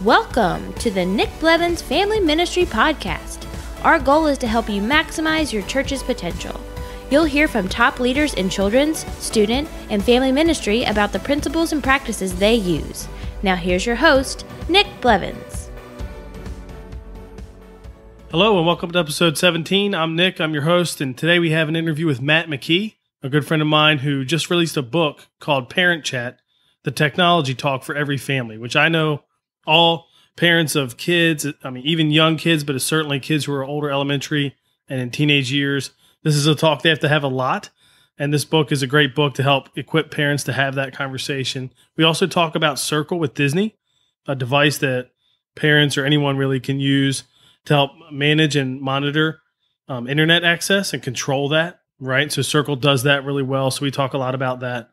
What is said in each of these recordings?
Welcome to the Nick Blevins Family Ministry Podcast. Our goal is to help you maximize your church's potential. You'll hear from top leaders in children's, student, and family ministry about the principles and practices they use. Now here's your host, Nick Blevins. Hello and welcome to episode 17. I'm Nick, I'm your host, and today we have an interview with McKee, a good friend of mine who just released a book called Parent Chat, the technology talk for every family, which I know all parents of kids, even young kids, but certainly kids who are older elementary and in teenage years, this is a talk they have to have a lot. And this book is a great book to help equip parents to have that conversation. We also talk about Circle with Disney, a device that parents or anyone really can use to help manage and monitor internet access and control that, right? So Circle does that really well. So we talk a lot about that.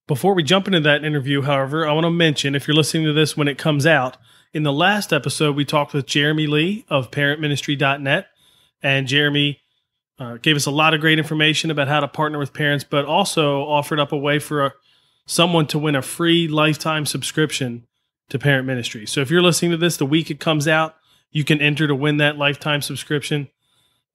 Before we jump into that interview, however, I want to mention, if you're listening to this when it comes out, in the last episode, we talked with Jeremy Lee of parentministry.net, and Jeremy gave us a lot of great information about how to partner with parents, but also offered up a way for someone to win a free lifetime subscription to Parent Ministry. So if you're listening to this the week it comes out, you can enter to win that lifetime subscription.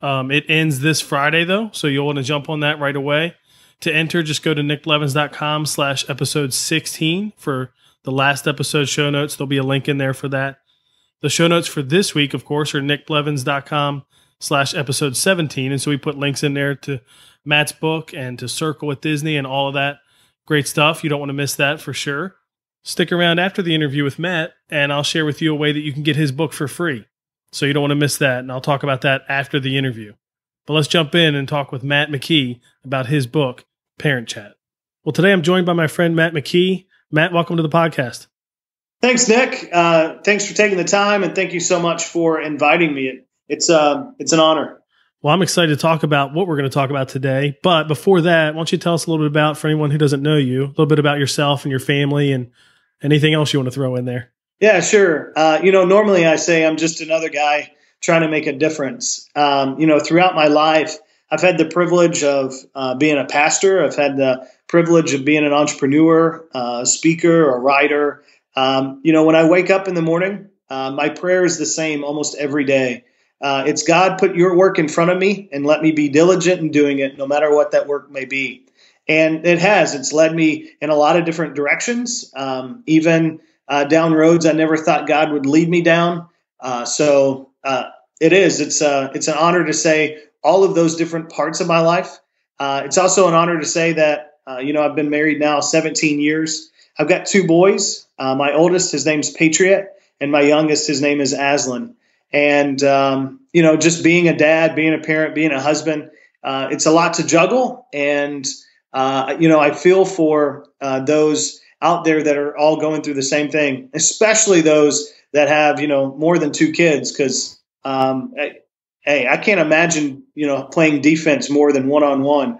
It ends this Friday, though, so you'll want to jump on that right away. To enter, just go to nickblevins.com/episode 16 for the last episode show notes. There'll be a link in there for that. The show notes for this week, of course, are nickblevins.com/episode 17. And so we put links in there to Matt's book and to Circle with Disney and all of that great stuff. You don't want to miss that for sure. Stick around after the interview with Matt, and I'll share with you a way that you can get his book for free. So you don't want to miss that. And I'll talk about that after the interview. But let's jump in and talk with Matt McKee about his book, Parent Chat. Well, today I'm joined by my friend Matt McKee. Matt, welcome to the podcast. Thanks, Nick. Thanks for taking the time, and thank you so much for inviting me. It's an honor. Well, I'm excited to talk about what we're going to talk about today. But before that, why don't you tell us a little bit about, for anyone who doesn't know you, a little bit about yourself and your family and anything else you want to throw in there? Yeah, sure. Normally I say I'm just another guy trying to make a difference. Throughout my life, I've had the privilege of being a pastor. I've had the privilege of being an entrepreneur, a speaker, a writer. When I wake up in the morning, my prayer is the same almost every day. It's God, put your work in front of me and let me be diligent in doing it, no matter what that work may be. And it's led me in a lot of different directions, even down roads I never thought God would lead me down. It's an honor to say all of those different parts of my life. It's also an honor to say that, I've been married now 17 years. I've got two boys. My oldest, his name's Patriot, and my youngest, his name is Aslan. And, just being a dad, being a parent, being a husband, it's a lot to juggle. And, I feel for those out there that are all going through the same thing, especially those that have, more than two kids, because I can't imagine, playing defense more than one-on-one.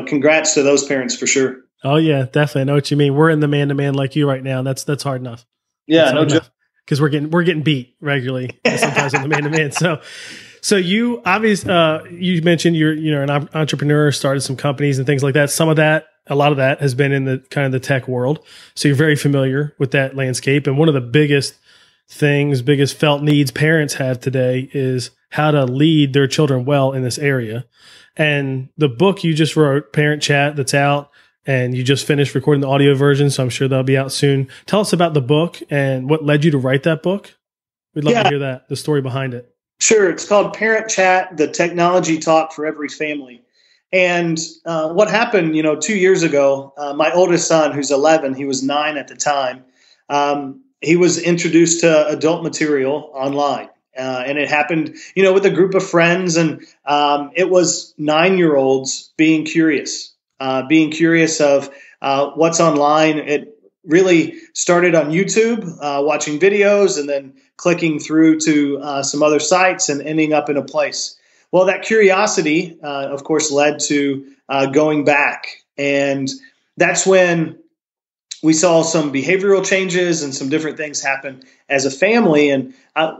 Congrats to those parents for sure. Oh yeah, definitely. I know what you mean. We're in the man-to-man like you right now. That's hard enough. Yeah, no joke. Because we're getting beat regularly sometimes in the man-to-man. So you you mentioned you're an entrepreneur, started some companies and things like that. A lot of that has been in the kind of the tech world. So you're very familiar with that landscape. And one of the biggest felt needs parents have today is how to lead their children well in this area. And the book you just wrote, Parent Chat, that's out, and you just finished recording the audio version, so I'm sure that'll be out soon. Tell us about the book and what led you to write that book. We'd love to hear that, the story behind it. Sure. It's called Parent Chat, the technology talk for every family. And what happened, 2 years ago, my oldest son, who's 11, he was 9 at the time, he was introduced to adult material online. And it happened, with a group of friends. And it was 9-year-olds being curious of what's online. It really started on YouTube, watching videos and then clicking through to some other sites and ending up in a place. Well, that curiosity, of course, led to going back. And that's when we saw some behavioral changes and some different things happen as a family. And I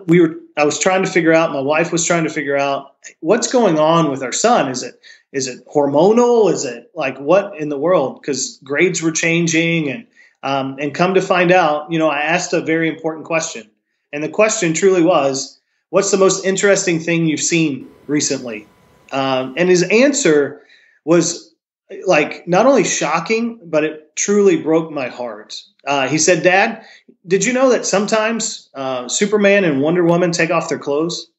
was trying to figure out, my wife was trying to figure out what's going on with our son. Is it hormonal? Is it like what in the world? Because grades were changing and And come to find out, I asked a very important question. And the question truly was, what's the most interesting thing you've seen recently? And his answer was not only shocking, but it truly broke my heart. He said, Dad, did you know that sometimes Superman and Wonder Woman take off their clothes?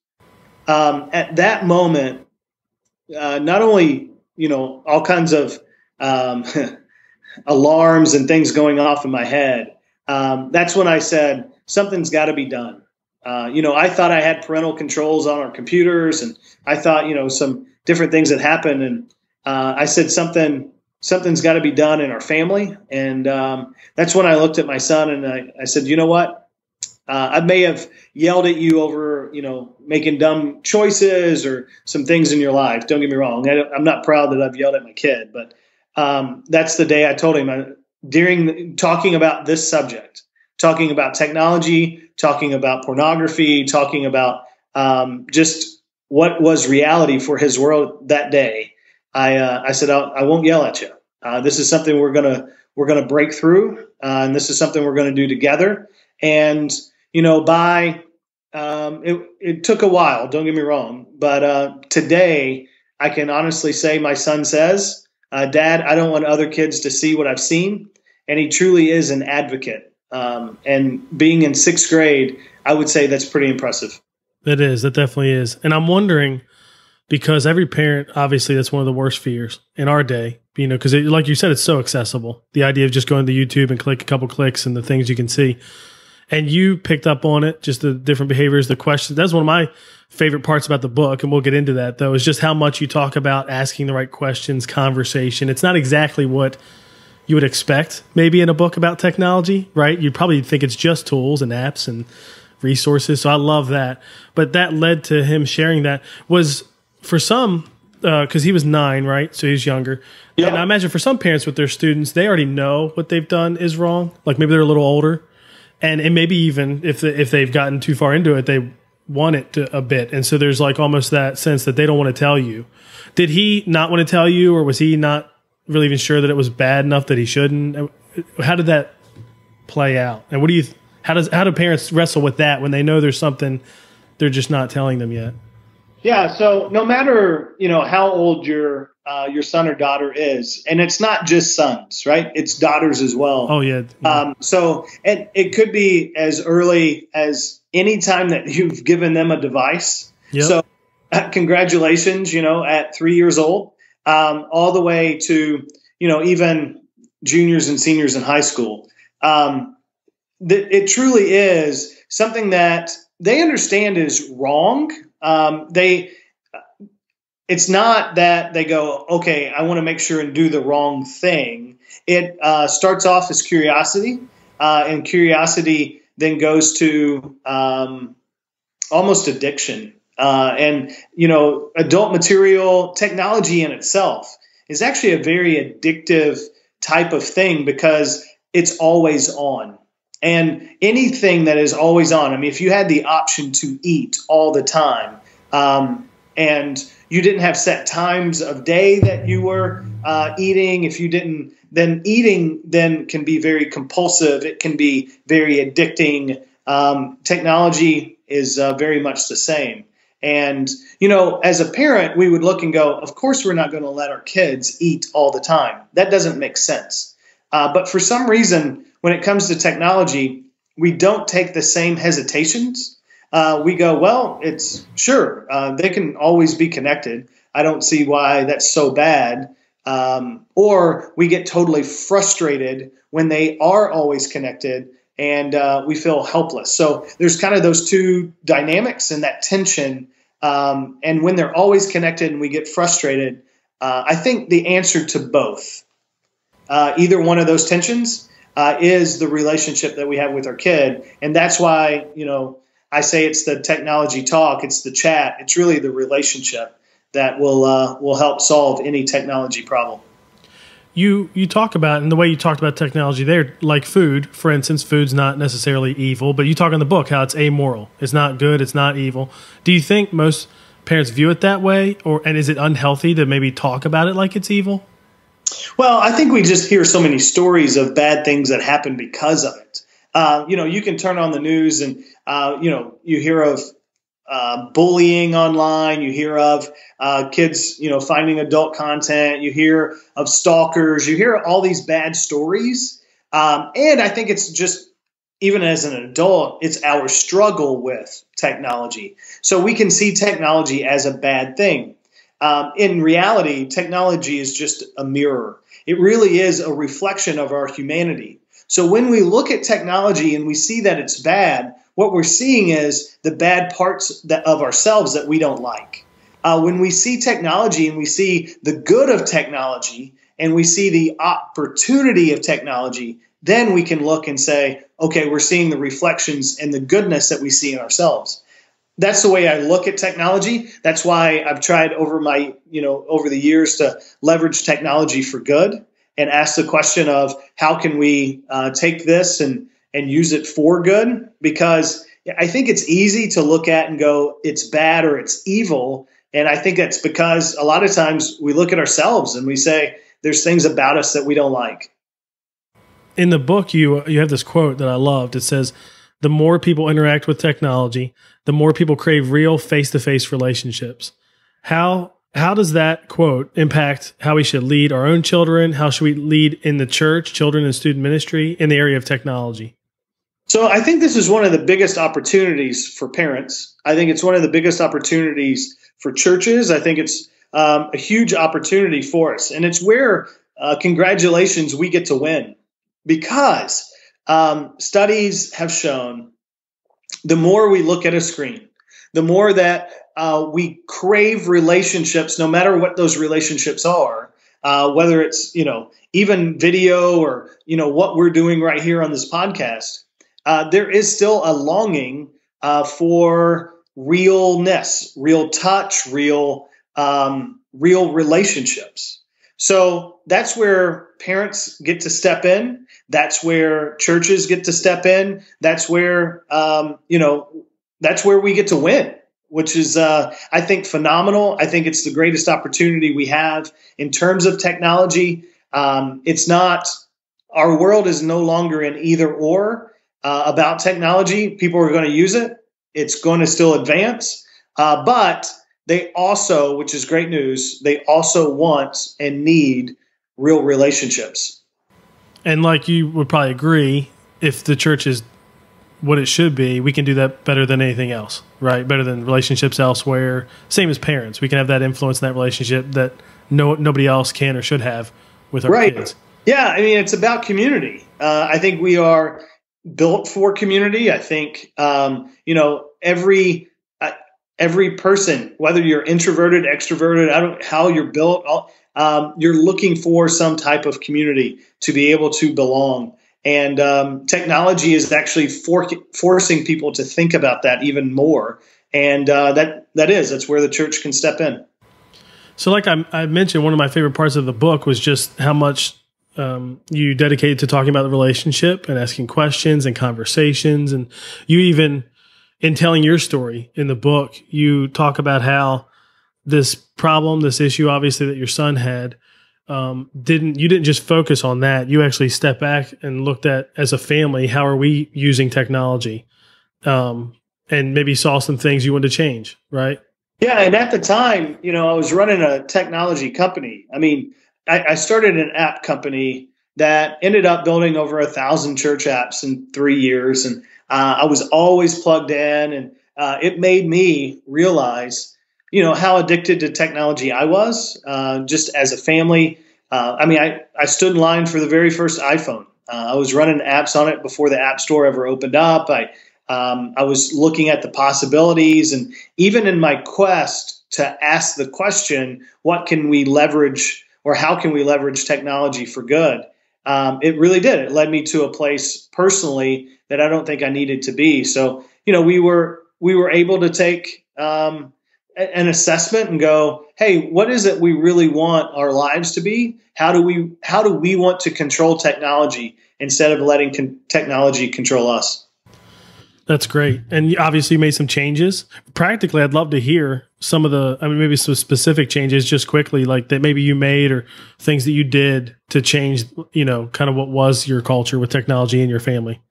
At that moment, not only, all kinds of alarms and things going off in my head, that's when I said, something's got to be done. I thought I had parental controls on our computers, and I thought, some different things had happened. And I said, something's got to be done in our family. And that's when I looked at my son and I said, you know what? I may have yelled at you over, making dumb choices or some things in your life. Don't get me wrong. I'm not proud that I've yelled at my kid, but that's the day I told him during talking about this subject, talking about technology, talking about pornography, talking about just what was reality for his world that day. I said, I won't yell at you. This is something we're gonna break through, and this is something we're gonna do together. And it took a while. Don't get me wrong, but today I can honestly say my son says, "Dad, I don't want other kids to see what I've seen," and he truly is an advocate. And being in 6th grade, I would say that's pretty impressive. It is. That definitely is. And I'm wondering, because every parent, obviously, that's one of the worst fears in our day, because like you said, it's so accessible. The idea of just going to YouTube and click a couple clicks and the things you can see. And you picked up on it, just the different behaviors, the questions. That's one of my favorite parts about the book, and we'll get into that, though, is just how much you talk about asking the right questions, conversation. It's not exactly what you would expect maybe in a book about technology, right? You'd probably think it's just tools and apps and resources. So I love that. But that led to him sharing that. Was for some, because he was 9, right? So he's younger. Yeah. And I imagine for some parents with their students, they already know what they've done is wrong. Like maybe they're a little older. And maybe even if they've gotten too far into it, they want it a bit. And so there's like almost that sense that they don't want to tell you. Did he not want to tell you, or was he not really even sure that it was bad enough that he shouldn't? How did that play out? And how do parents wrestle with that when they know there's something they're just not telling them yet? Yeah. So no matter, how old your son or daughter is, and it's not just sons, right? It's daughters as well. Oh yeah. So it could be as early as any time that you've given them a device. Yep. So congratulations, at 3 years old, all the way to, even juniors and seniors in high school. It truly is something that they understand is wrong. It's not that they go, okay, I want to make sure and do the wrong thing. It starts off as curiosity, and curiosity then goes to almost addiction. And, adult material technology in itself is actually a very addictive type of thing because it's always on. And anything that is always on, I mean, if you had the option to eat all the time, and you didn't have set times of day that you were eating, if you didn't, then eating then can be very compulsive. It can be very addicting. Technology is very much the same. And, as a parent, we would look and go, of course, we're not going to let our kids eat all the time. That doesn't make sense. But for some reason, when it comes to technology, we don't take the same hesitations. We go, well, it's sure, they can always be connected. I don't see why that's so bad. Or we get totally frustrated when they are always connected and we feel helpless. So there's kind of those two dynamics and that tension. And when they're always connected and we get frustrated, I think the answer to both, either one of those tensions, is the relationship that we have with our kid. And that's why, I say it's the technology talk, it's the chat, it's really the relationship that will help solve any technology problem. You talk about, and the way you talked about technology there, like food, for instance, food's not necessarily evil, but you talk in the book how it's amoral. It's not good, it's not evil. Do you think most parents view it that way, and is it unhealthy to maybe talk about it like it's evil? Well, I think we just hear so many stories of bad things that happen because of it. You can turn on the news and, you hear of bullying online. You hear of kids, finding adult content. You hear of stalkers. You hear all these bad stories. And I think it's just, even as an adult, it's our struggle with technology. So we can see technology as a bad thing. In reality, technology is just a mirror. It really is a reflection of our humanity. So when we look at technology and we see that it's bad, what we're seeing is the bad parts of ourselves that we don't like. When we see technology and we see the good of technology and we see the opportunity of technology, then we can look and say, okay, we're seeing the reflections and the goodness that we see in ourselves. That's the way I look at technology. That's why I've tried over the years to leverage technology for good and ask the question of how can we take this and use it for good? Because I think it's easy to look at and go, it's bad or it's evil. And I think that's because a lot of times we look at ourselves and we say, there's things about us that we don't like. In the book, you have this quote that I loved. It says, the more people interact with technology, the more people crave real face-to-face relationships. How does that quote impact how we should lead our own children? How should we lead in the church, children and student ministry in the area of technology? So I think this is one of the biggest opportunities for parents. I think it's one of the biggest opportunities for churches. I think it's a huge opportunity for us. And it's where, congratulations, we get to win. Because studies have shown the more we look at a screen, the more that we crave relationships, no matter what those relationships are, whether it's, even video or, what we're doing right here on this podcast, there is still a longing for realness, real touch, real relationships. So that's where parents get to step in. That's where churches get to step in. That's where, that's where we get to win, which is, I think, phenomenal. I think it's the greatest opportunity we have in terms of technology. Our world is no longer an either or about technology. People are going to use it. It's going to still advance. But they also, which is great news, they also want and need real relationships. And like you would probably agree, if the church is what it should be, we can do that better than anything else, right? Better than relationships elsewhere. Same as parents. We can have that influence in that relationship that nobody else can or should have with our kids. Yeah, I mean, it's about community. I think we are built for community. I think, every person, whether you're introverted, extroverted, I don't know how you're built, you're looking for some type of community to be able to belong. And technology is actually forcing people to think about that even more. And that's where the church can step in. So like I mentioned, one of my favorite parts of the book was just how much you dedicated to talking about the relationship and asking questions and conversations. And you even, in telling your story in the book, you talk about how this problem, this issue, obviously, that your son had, you didn't just focus on that. You actually stepped back and looked at, as a family, how are we using technology, and maybe saw some things you wanted to change, right? Yeah, and at the time, I was running a technology company. I mean, I started an app company that ended up building over 1,000 church apps in 3 years, and I was always plugged in, and it made me realize, how addicted to technology I was, just as a family. I stood in line for the very first iPhone. I was running apps on it before the App Store ever opened up. I was looking at the possibilities, and even in my quest to ask the question, what can we leverage, or how can we leverage technology for good? It really did. It led me to a place personally that I don't think I needed to be. So, we were able to take an assessment and go, hey, what is it we really want our lives to be? How do we want to control technology instead of letting technology control us? That's great. And obviously you made some changes. Practically, I'd love to hear some of the, I mean, maybe some specific changes just quickly, like that maybe you made or things that you did to change, kind of what was your culture with technology in your family?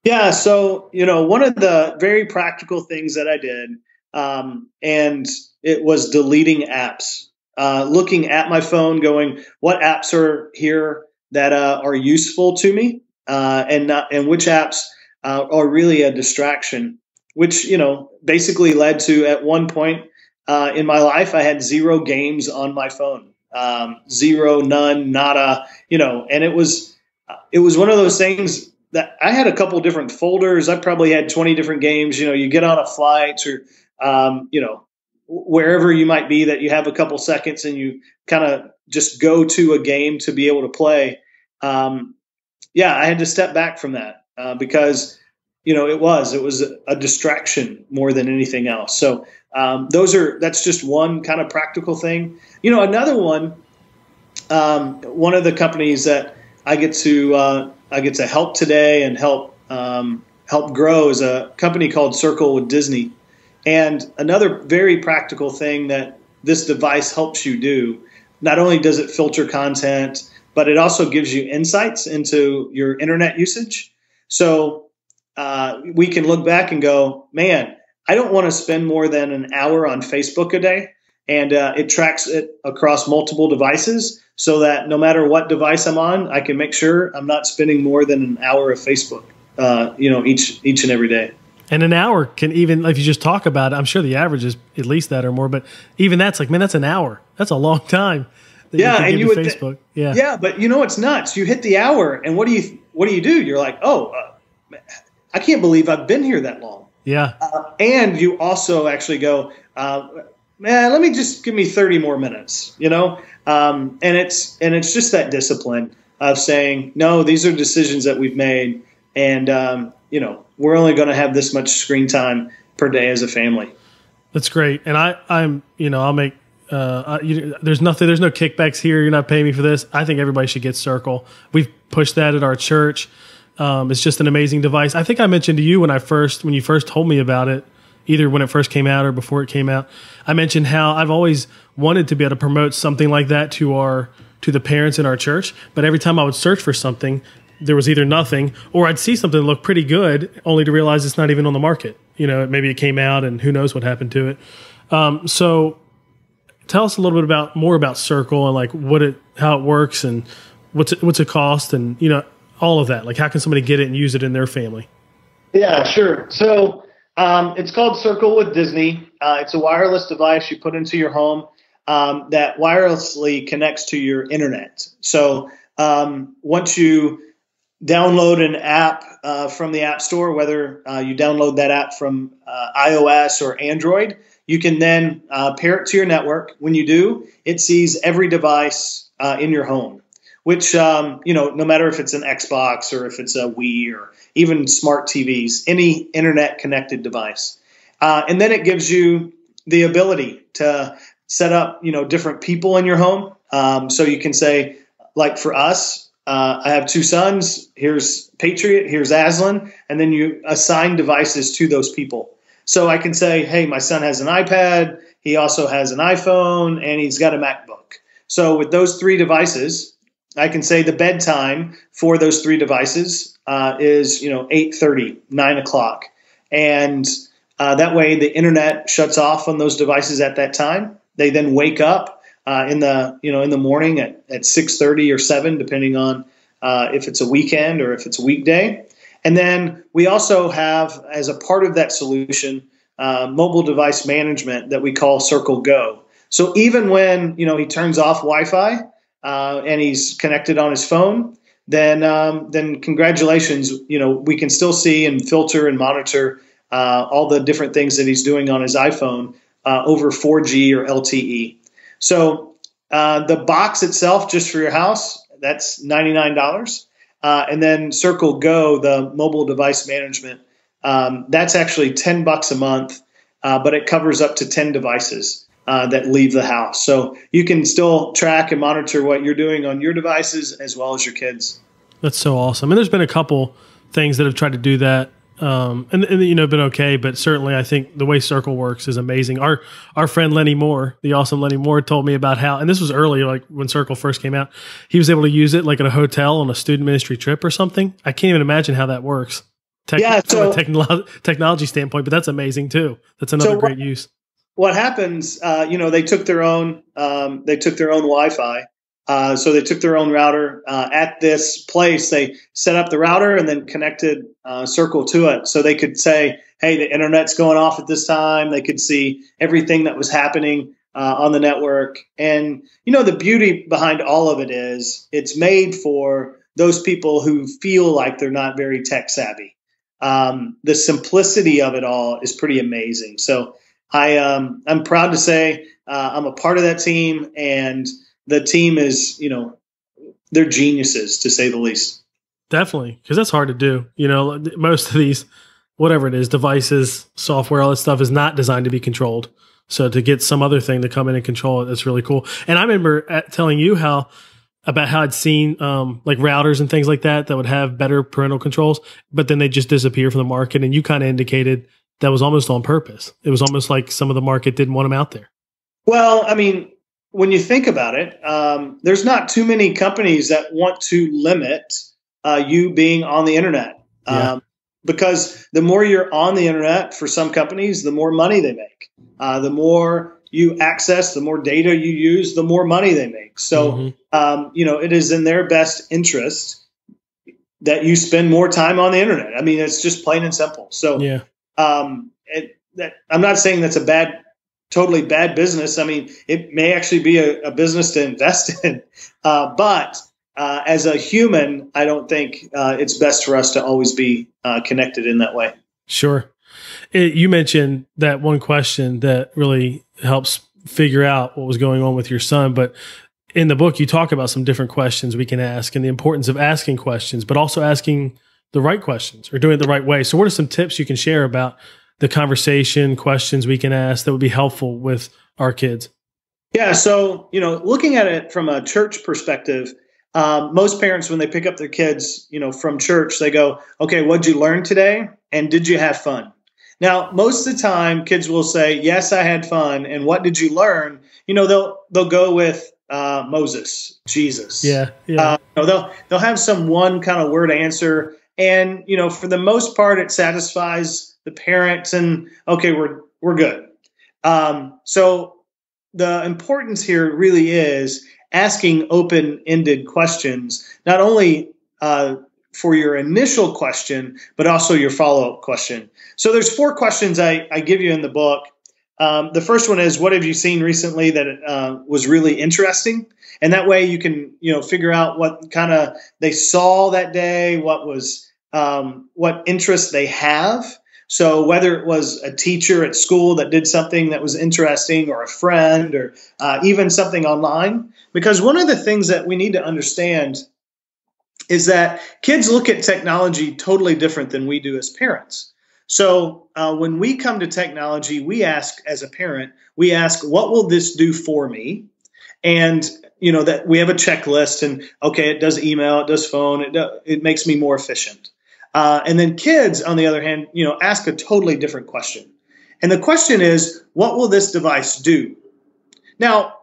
Yeah. So, one of the very practical things that I did, and it was deleting apps, looking at my phone, going, what apps are here that are useful to me, and which apps are really a distraction, which, basically led to, at one point in my life, I had 0 games on my phone, 0, none, nada, and it was one of those things that I had a couple different folders. I probably had 20 different games. You get on a flight or, wherever you might be that you have a couple seconds and you kind of just go to a game to be able to play. I had to step back from that because, it was a distraction more than anything else. So that's just one kind of practical thing. Another one of the companies that I get to help today and help grow is a company called Circle with Disney. And another very practical thing that this device helps you do, not only does it filter content, but it also gives you insights into your internet usage. So we can look back and go, man, I don't want to spend more than an hour on Facebook a day. And it tracks it across multiple devices so that no matter what device I'm on, I can make sure I'm not spending more than an hour of Facebook, each and every day. And an hour can, even if you just talk about it, I'm sure the average is at least that or more, but even that's like, man, that's an hour. That's a long time. And you would Facebook. But it's nuts. You hit the hour and what do you do? You're like, I can't believe I've been here that long. Yeah. And you also actually go, man, let me just give me 30 more minutes, and it's just that discipline of saying, no, these are decisions that we've made. And, we're only going to have this much screen time per day as a family. That's great. And I'll make, there's no kickbacks here. You're not paying me for this. I think everybody should get Circle. We've pushed that at our church. It's just an amazing device. I think I mentioned to you when you first told me about it, either when it first came out or before it came out, I mentioned how I've always wanted to be able to promote something like that to the parents in our church. But every time I would search for something, there was either nothing or I'd see something that looked pretty good only to realize it's not even on the market. Maybe it came out and who knows what happened to it. So tell us a little bit more about Circle and like how it works and what's it cost and, all of that. Like how can somebody get it and use it in their family? Yeah, sure. So it's called Circle with Disney. It's a wireless device you put into your home that wirelessly connects to your internet. So once you download an app from the App Store, whether you download that app from iOS or Android, you can then pair it to your network. When you do, it sees every device in your home, which, no matter if it's an Xbox or if it's a Wii or even smart TVs, any internet connected device. And then it gives you the ability to set up, different people in your home. So you can say, like for us, I have 2 sons. Here's Patriot, here's Aslan, and then you assign devices to those people. So I can say, hey, my son has an iPad, he also has an iPhone, and he's got a MacBook. So with those 3 devices, I can say the bedtime for those 3 devices is 8:30, 9 o'clock, and that way the internet shuts off on those devices at that time. They then wake up in the morning at 6:30 or 7, depending on if it's a weekend or if it's a weekday. And then we also have, as a part of that solution, mobile device management that we call Circle Go. So even when he turns off Wi-Fi and he's connected on his phone, then congratulations, we can still see and filter and monitor all the different things that he's doing on his iPhone over 4G or LTE. So the box itself, just for your house, that's $99. And then Circle Go, the mobile device management, that's actually $10 a month, but it covers up to 10 devices that leave the house. So you can still track and monitor what you're doing on your devices as well as your kids. That's so awesome. And there's been a couple things that have tried to do that and been okay, but certainly I think the way Circle works is amazing. Our friend Lenny Moore, the awesome Lenny Moore, told me about how, and this was early, like when Circle first came out, he was able to use it like at a hotel on a student ministry trip or something. I can't even imagine how that works. From a technology standpoint, but that's amazing too. That's another great use. What happens? They took their own Wi-Fi. So they took their own router at this place. They set up the router and then connected Circle to it, so they could say, "Hey, the internet's going off at this time." They could see everything that was happening on the network. And the beauty behind all of it is it's made for those people who feel like they're not very tech savvy. The simplicity of it all is pretty amazing. So I'm proud to say I'm a part of that team, and the team is, they're geniuses, to say the least. Definitely, because that's hard to do. Most of these, whatever it is, devices, software, all that stuff is not designed to be controlled. So to get some other thing to come in and control it, that's really cool. And I remember telling you about how I'd seen like routers and things like that would have better parental controls, but then they just disappear from the market. And you kind of indicated that was almost on purpose. It was almost like some of the market didn't want them out there. Well, I mean, when you think about it, there's not too many companies that want to limit you being on the internet. Because the more you're on the internet for some companies, the more money they make. The more you access, the more data you use, the more money they make. So, it is in their best interest that you spend more time on the internet. I mean, it's just plain and simple. So, I'm not saying that's a totally bad business. I mean, it may actually be a business to invest in, but as a human, I don't think it's best for us to always be connected in that way. Sure. You mentioned that one question that really helps figure out what was going on with your son, but in the book, you talk about some different questions we can ask and the importance of asking questions, but also asking the right questions or doing it the right way. So what are some tips you can share about the conversation questions we can ask that would be helpful with our kids? Yeah. So, looking at it from a church perspective, most parents, when they pick up their kids, from church, they go, "Okay, what'd you learn today? And did you have fun?" Now, most of the time kids will say, "Yes, I had fun." And what did you learn? They'll go with, Moses, Jesus. Yeah. They'll have some one kind of word answer. And, for the most part, it satisfies the parents and, okay, we're good. So the importance here really is asking open-ended questions, not only for your initial question, but also your follow-up question. So there's 4 questions I give you in the book. The first one is, what have you seen recently that was really interesting? And that way you can, figure out what kind of they saw that day, what interest they have. So whether it was a teacher at school that did something that was interesting, or a friend, or even something online. Because one of the things that we need to understand is that kids look at technology totally different than we do as parents. So when we come to technology, we ask, as a parent, what will this do for me? And, that we have a checklist, and, okay, it does email, it does phone, it makes me more efficient. And then kids, on the other hand, ask a totally different question. And the question is, what will this device do? Now,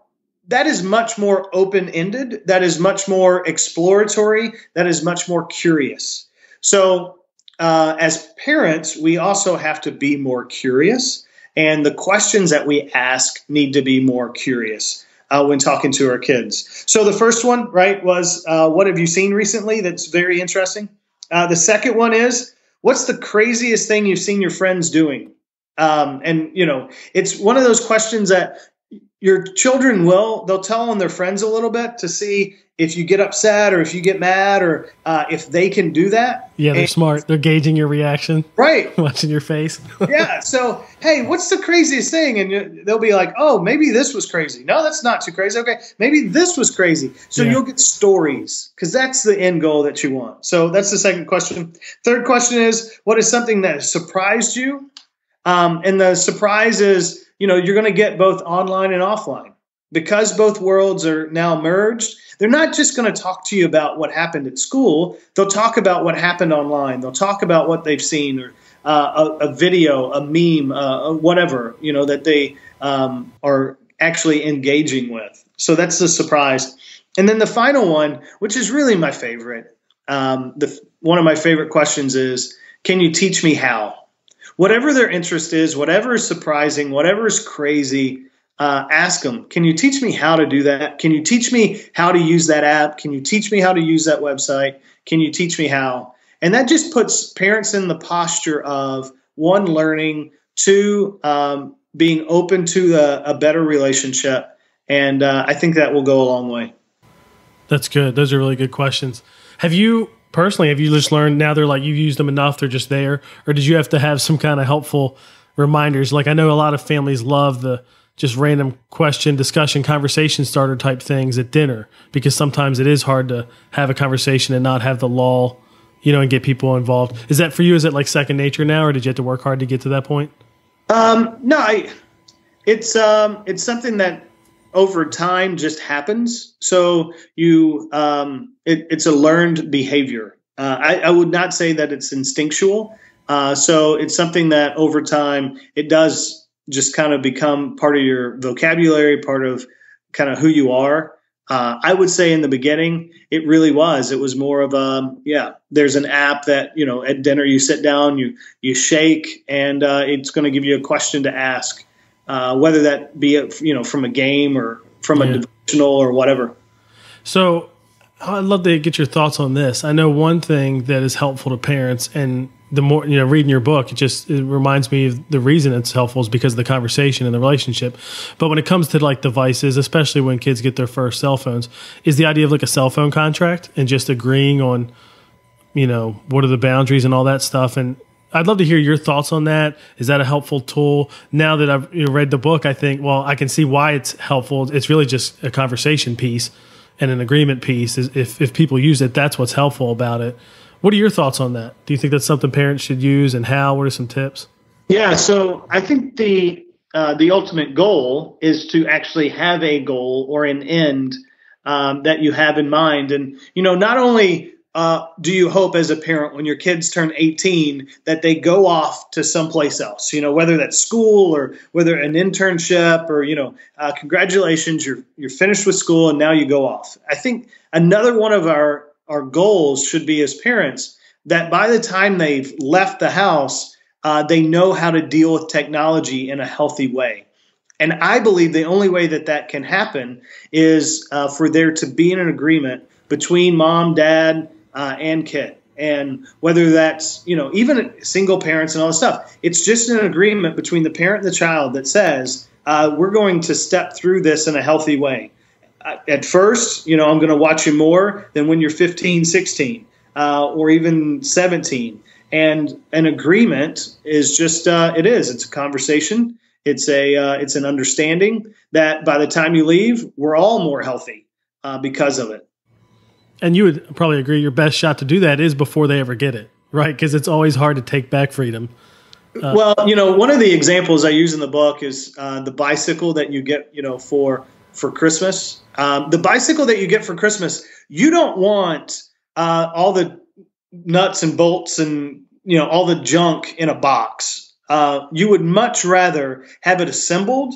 that is much more open-ended. That is much more exploratory. That is much more curious. So as parents, we also have to be more curious. And the questions that we ask need to be more curious when talking to our kids. So the first one, right, was what have you seen recently that's very interesting? The second one is, what's the craziest thing you've seen your friends doing? And, it's one of those questions that your children they'll tell on their friends a little bit to see if you get upset or if you get mad or if they can do that. Yeah, they're smart. They're gauging your reaction. Right. Watching your face. Yeah. So, hey, what's the craziest thing? And they'll be like, oh, maybe this was crazy. No, that's not too crazy. Okay, maybe this was crazy. So you'll get stories, because that's the end goal that you want. So that's the second question. Third question is, what is something that surprised you? And the surprise is, you're going to get both online and offline. because both worlds are now merged, they're not just going to talk to you about what happened at school. They'll talk about what happened online. They'll talk about what they've seen, or a video, a meme, whatever, that they are actually engaging with. So that's the surprise. And then the final one, which is really my favorite, one of my favorite questions is, can you teach me how? Whatever their interest is, whatever is surprising, whatever is crazy, ask them, can you teach me how to do that? Can you teach me how to use that app? Can you teach me how to use that website? Can you teach me how? And that just puts parents in the posture of, one, learning, two, being open to a better relationship. And I think that will go a long way. That's good. Those are really good questions. Have you just learned now they're like, you've used them enough, they're just there? Or did you have to have some kind of helpful reminders? Like, I know a lot of families love the just random question, discussion, conversation starter type things at dinner, because sometimes it is hard to have a conversation and not have the lull, and get people involved. Is that for you? Is it like second nature now, or did you have to work hard to get to that point? No, it's something that over time just happens. So it's a learned behavior. I would not say that it's instinctual. So it's something that over time it does just kind of become part of your vocabulary, part of kind of who you are. I would say in the beginning, it really was. It was more of there's an app that, at dinner you sit down, you shake, and it's going to give you a question to ask, whether that be, from a game or from a devotional or whatever. So I'd love to get your thoughts on this. I know one thing that is helpful to parents, and the more, reading your book, it reminds me of the reason it's helpful is because of the conversation and the relationship. But when it comes to like devices, especially when kids get their first cell phones, is the idea of like a cell phone contract and just agreeing on, what are the boundaries and all that stuff. And I'd love to hear your thoughts on that. Is that a helpful tool? Now that I've read the book, I think, well, I can see why it's helpful. It's really just a conversation piece and an agreement piece. If people use it, that's what's helpful about it. What are your thoughts on that? Do you think that's something parents should use, and how? What are some tips? Yeah, so I think the ultimate goal is to actually have a goal or an end that you have in mind. And, not only do you hope as a parent when your kids turn 18 that they go off to someplace else, whether that's school or whether an internship or, congratulations, you're finished with school and now you go off. I think another one of our goals should be as parents that by the time they've left the house, they know how to deal with technology in a healthy way. And I believe the only way that can happen is for there to be an agreement between mom, dad, and kid. And whether that's, even single parents and all this stuff, it's just an agreement between the parent and the child that says, we're going to step through this in a healthy way. At first, I'm going to watch you more than when you're 15, 16, or even 17. And an agreement is just, it's a conversation. It's an understanding that by the time you leave, we're all more healthy because of it. And you would probably agree your best shot to do that is before they ever get it, right? Because it's always hard to take back freedom. Well, one of the examples I use in the book is the bicycle that you get, for Christmas. The bicycle that you get for Christmas, you don't want all the nuts and bolts and, all the junk in a box. You would much rather have it assembled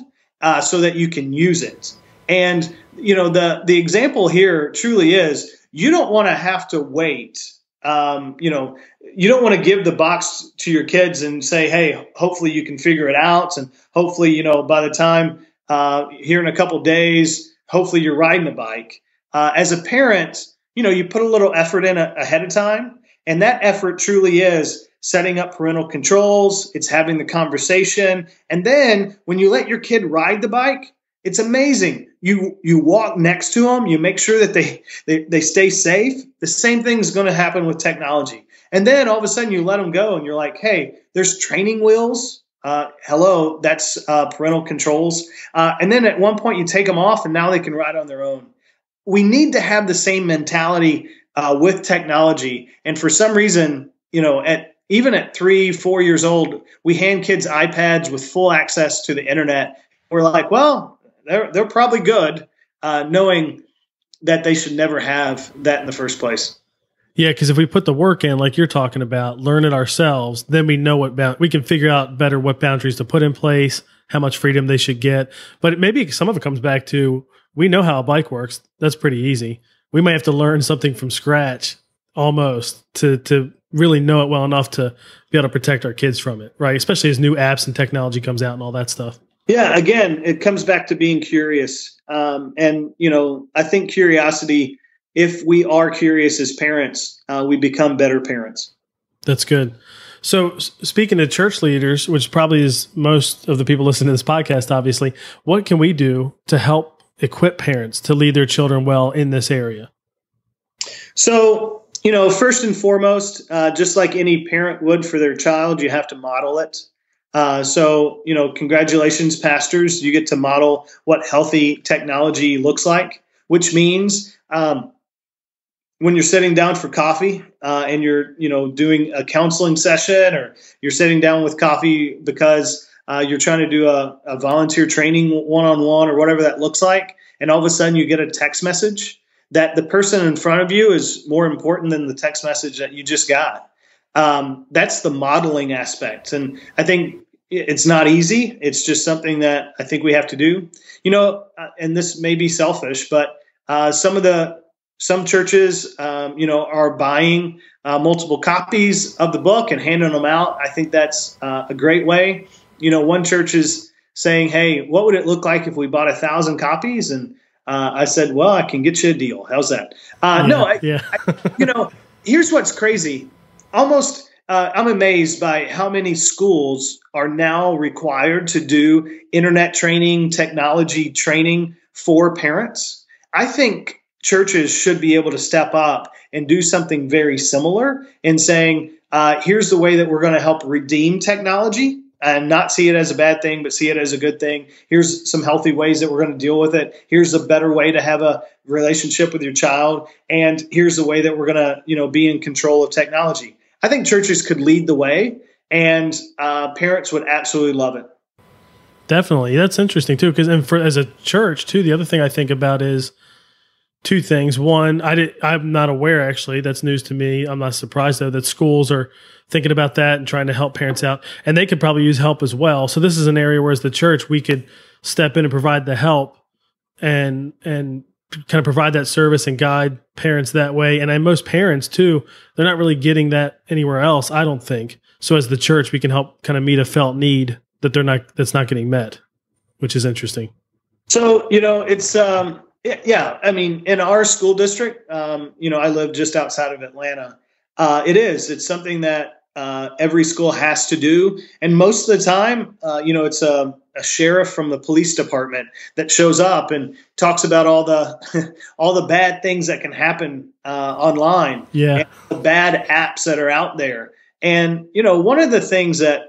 so that you can use it. And, the example here truly is you don't want to have to wait. You don't want to give the box to your kids and say, hey, hopefully you can figure it out. And hopefully, by the time here in a couple of days, hopefully you're riding a bike. As a parent, you put a little effort in ahead of time. And that effort truly is setting up parental controls. It's having the conversation. And then when you let your kid ride the bike, it's amazing. You walk next to them. You make sure that they stay safe. The same thing is going to happen with technology. And then all of a sudden you let them go and you're like, hey, there's training wheels. Hello, that's parental controls. And then at one point you take them off and now they can ride on their own. We need to have the same mentality with technology. And for some reason, even at 3, 4 years old, we hand kids iPads with full access to the internet. We're like, well, they're probably good, knowing that they should never have that in the first place. Yeah, because if we put the work in, like you're talking about, learn it ourselves, then we know we can figure out better what boundaries to put in place, how much freedom they should get. But maybe some of it comes back to, we know how a bike works. That's pretty easy. We might have to learn something from scratch almost to really know it well enough to be able to protect our kids from it, right? Especially as new apps and technology comes out and all that stuff. Yeah, again, it comes back to being curious. And, I think curiosity, if we are curious as parents, we become better parents. That's good. So speaking to church leaders, which probably is most of the people listening to this podcast, obviously, what can we do to help equip parents to lead their children well in this area? So, first and foremost, just like any parent would for their child, you have to model it. So, congratulations, pastors. You get to model what healthy technology looks like, which means when you're sitting down for coffee and you're, doing a counseling session, or you're sitting down with coffee because you're trying to do a volunteer training one-on-one or whatever that looks like, and all of a sudden you get a text message that the person in front of you is more important than the text message that you just got. That's the modeling aspect. And I think it's not easy. It's just something that I think we have to do, and this may be selfish, but some churches, are buying multiple copies of the book and handing them out. I think that's a great way. One church is saying, hey, what would it look like if we bought 1,000 copies? And I said, well, I can get you a deal. How's that? Here's what's crazy. I'm amazed by how many schools are now required to do internet training, technology training for parents. I think churches should be able to step up and do something very similar in saying, here's the way that we're going to help redeem technology and not see it as a bad thing, but see it as a good thing. Here's some healthy ways that we're going to deal with it. Here's a better way to have a relationship with your child. And here's the way that we're going to, be in control of technology. I think churches could lead the way, and parents would absolutely love it. Definitely. That's interesting too. Because as a church too, the other thing I think about is two things. One, I'm not aware, actually. That's news to me. I'm not surprised though that schools are thinking about that and trying to help parents out, and they could probably use help as well. So this is an area where as the church, we could step in and provide the help and kind of provide that service and guide parents that way. And most parents too, they're not really getting that anywhere else, I don't think. So as the church, we can help kind of meet a felt need that's not getting met, which is interesting. So, it's, in our school district, I live just outside of Atlanta. It's something that every school has to do. And most of the time, it's a sheriff from the police department that shows up and talks about all the bad things that can happen online. Yeah. And the bad apps that are out there. And, one of the things that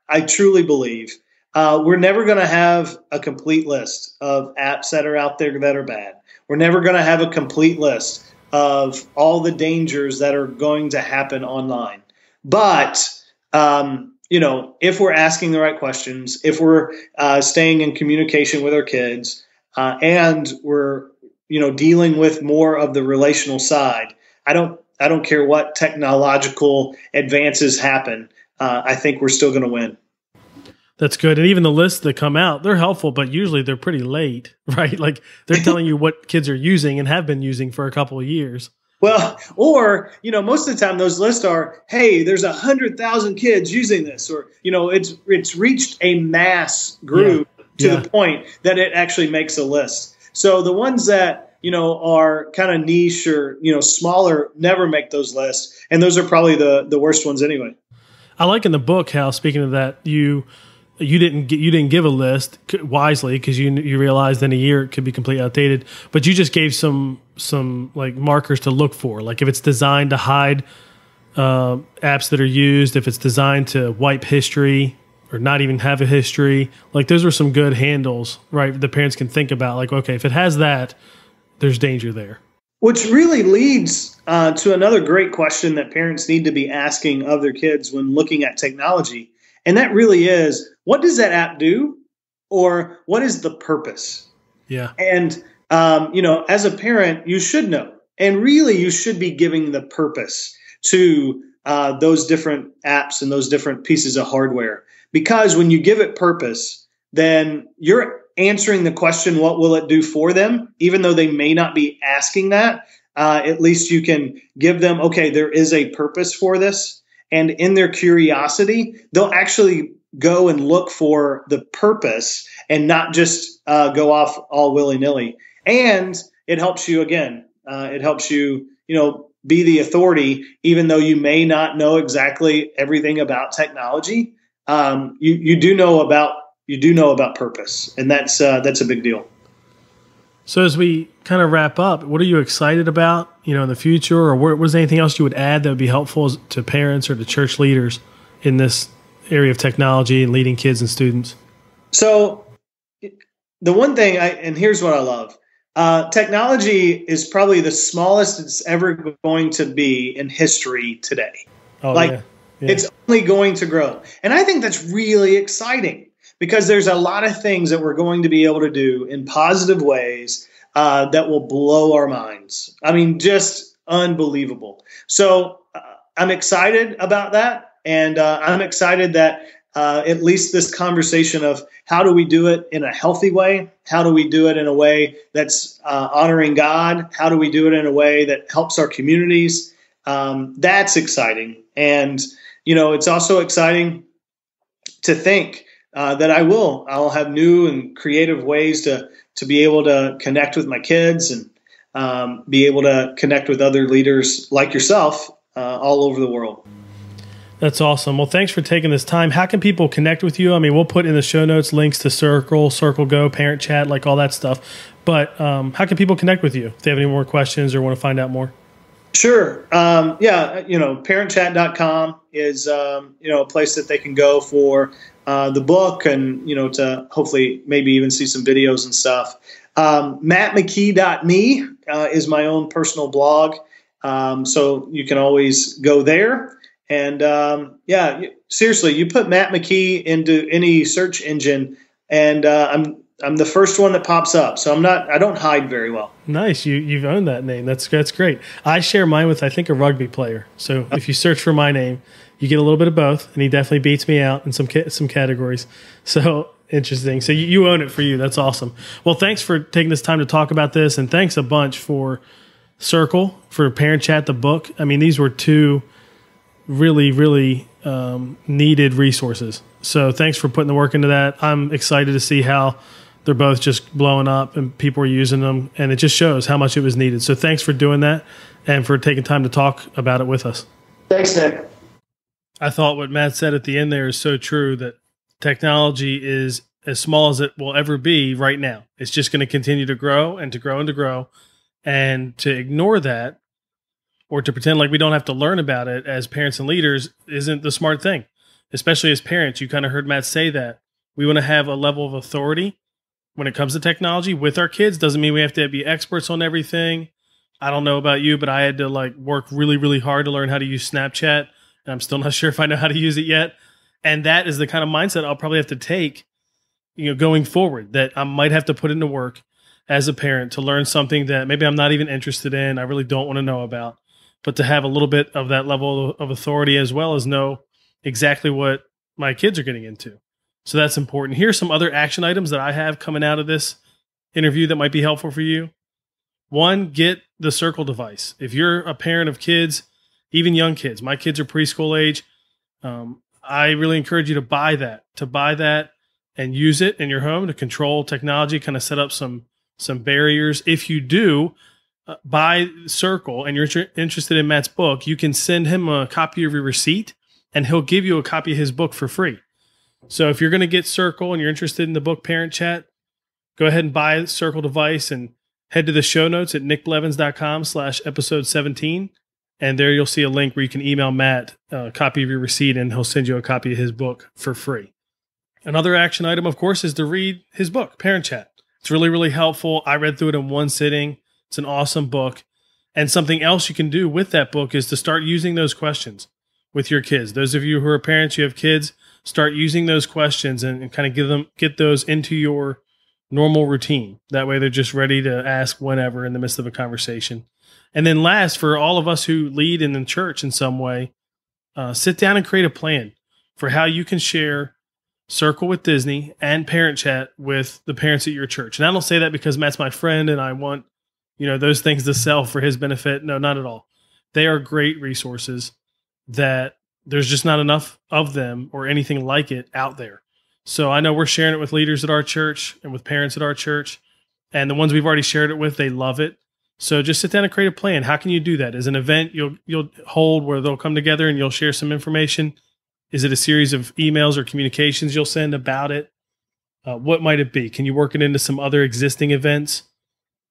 I truly believe, we're never going to have a complete list of apps that are out there that are bad. We're never going to have a complete list of all the dangers that are going to happen online. But, if we're asking the right questions, if we're staying in communication with our kids, and we're, dealing with more of the relational side, I don't care what technological advances happen. I think we're still going to win. That's good. And even the lists that come out, they're helpful, but usually they're pretty late, right? Like they're telling you what kids are using and have been using for a couple of years. Well, or, most of the time those lists are, hey, there's 100,000 kids using this, or, it's reached a mass group to the point that it actually makes a list. So the ones that, are kind of niche or, smaller never make those lists. And those are probably the worst ones anyway. I like in the book how, speaking of that, you didn't give a list wisely because you realized in a year it could be completely outdated, but you just gave some like markers to look for, like if it's designed to hide apps that are used, if it's designed to wipe history or not even have a history, like those are some good handles, right? The parents can think about, like, okay, if it has that, there's danger there. Which really leads to another great question that parents need to be asking of their kids when looking at technology. And that really is, what does that app do? Or what is the purpose? Yeah. And, as a parent, you should know. And really, you should be giving the purpose to those different apps and those different pieces of hardware. Because when you give it purpose, then you're answering the question, what will it do for them? Even though they may not be asking that, at least you can give them, okay, there is a purpose for this. And in their curiosity, they'll actually go and look for the purpose and not just go off all willy-nilly. And it helps you, again, be the authority, even though you may not know exactly everything about technology. You do know about purpose, and that's a big deal. So as we kind of wrap up, what are you excited about, in the future, or was there anything else you would add that would be helpful to parents or to church leaders in this area of technology and leading kids and students? So the one thing, and here's what I love. Technology is probably the smallest it's ever going to be in history today. Oh, yeah. It's only going to grow. And I think that's really exciting because there's a lot of things that we're going to be able to do in positive ways that will blow our minds. I mean, just unbelievable. So I'm excited about that. And I'm excited that at least this conversation of how do we do it in a healthy way? How do we do it in a way that's honoring God? How do we do it in a way that helps our communities? That's exciting. And, it's also exciting to think that I'll have new and creative ways to be able to connect with my kids and be able to connect with other leaders like yourself all over the world. That's awesome. Well, thanks for taking this time. How can people connect with you? I mean, we'll put in the show notes links to Circle Go, Parent Chat, like all that stuff. But how can people connect with you if they have any more questions or want to find out more? Sure. Parentchat.com is, a place that they can go for the book and, to hopefully maybe even see some videos and stuff. MattMcKee.me is my own personal blog. So you can always go there. And seriously, you put Matt McKee into any search engine, and I'm the first one that pops up. So I don't hide very well. Nice, you've owned that name. That's great. I share mine with I think a rugby player. So if you search for my name, you get a little bit of both, and he definitely beats me out in some categories. So interesting. So you own it for you. That's awesome. Well, thanks for taking this time to talk about this, and thanks a bunch for Circle, for Parent Chat, the book. I mean, these were two really, really needed resources. So thanks for putting the work into that. I'm excited to see how they're both just blowing up and people are using them, and it just shows how much it was needed. So thanks for doing that and for taking time to talk about it with us. Thanks, Nick. I thought what Matt said at the end there is so true, that technology is as small as it will ever be right now. It's just going to continue to grow and to grow and to grow, and to ignore that or to pretend like we don't have to learn about it as parents and leaders isn't the smart thing. Especially as parents, you kind of heard Matt say that. We want to have a level of authority when it comes to technology with our kids. Doesn't mean we have to be experts on everything. I don't know about you, but I had to work really, really hard to learn how to use Snapchat, and I'm still not sure if I know how to use it yet. And that is the kind of mindset I'll probably have to take, going forward, that I might have to put into work as a parent to learn something that maybe I'm not even interested in, I really don't want to know about, but to have a little bit of that level of authority as well as know exactly what my kids are getting into. So that's important. Here's some other action items that I have coming out of this interview that might be helpful for you. One, get the Circle device. If you're a parent of kids, even young kids, my kids are preschool age, I really encourage you to buy that and use it in your home to control technology, kind of set up some barriers. If you do buy Circle and you're interested in Matt's book, you can send him a copy of your receipt and he'll give you a copy of his book for free. So if you're going to get Circle and you're interested in the book Parent Chat, go ahead and buy the Circle device and head to the show notes at nickblevins.com/episode 17. And there you'll see a link where you can email Matt a copy of your receipt and he'll send you a copy of his book for free. Another action item, of course, is to read his book, Parent Chat. It's really, really helpful. I read through it in one sitting. It's an awesome book. And something else you can do with that book is to start using those questions with your kids. Those of you who are parents, you have kids, start using those questions and kind of get those into your normal routine. That way they're just ready to ask whenever in the midst of a conversation. And then last, for all of us who lead in the church in some way, sit down and create a plan for how you can share Circle with Disney and Parent Chat with the parents at your church. And I don't say that because Matt's my friend and I want, those things to sell for his benefit. No, not at all. They are great resources that there's just not enough of them or anything like it out there. So I know we're sharing it with leaders at our church and with parents at our church. And the ones we've already shared it with, they love it. So just sit down and create a plan. How can you do that? Is an event you'll hold where they'll come together and you'll share some information? Is it a series of emails or communications you'll send about it? What might it be? Can you work it into some other existing events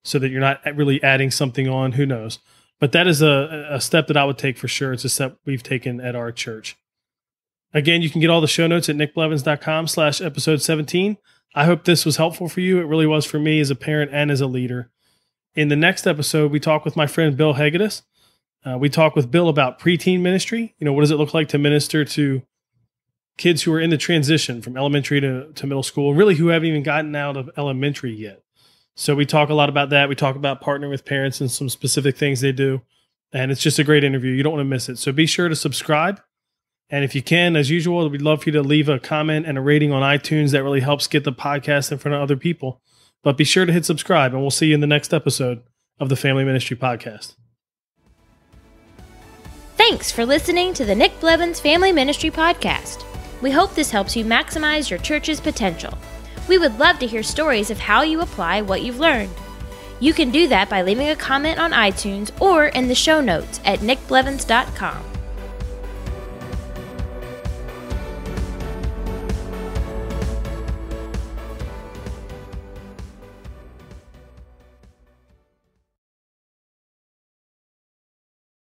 so that you're not really adding something on? Who knows? But that is a step that I would take for sure. It's a step we've taken at our church. Again, you can get all the show notes at nickblevins.com/episode 17. I hope this was helpful for you. It really was for me as a parent and as a leader. In the next episode, we talk with my friend Bill Hegedus. We talk with Bill about preteen ministry. What does it look like to minister to kids who are in the transition from elementary to middle school, really who haven't even gotten out of elementary yet. So we talk a lot about that. We talk about partnering with parents and some specific things they do. And it's just a great interview. You don't want to miss it. So be sure to subscribe. And if you can, as usual, we'd love for you to leave a comment and a rating on iTunes. That really helps get the podcast in front of other people. But be sure to hit subscribe, and we'll see you in the next episode of the Family Ministry Podcast. Thanks for listening to the Nick Blevins Family Ministry Podcast. We hope this helps you maximize your church's potential. We would love to hear stories of how you apply what you've learned. You can do that by leaving a comment on iTunes or in the show notes at nickblevins.com.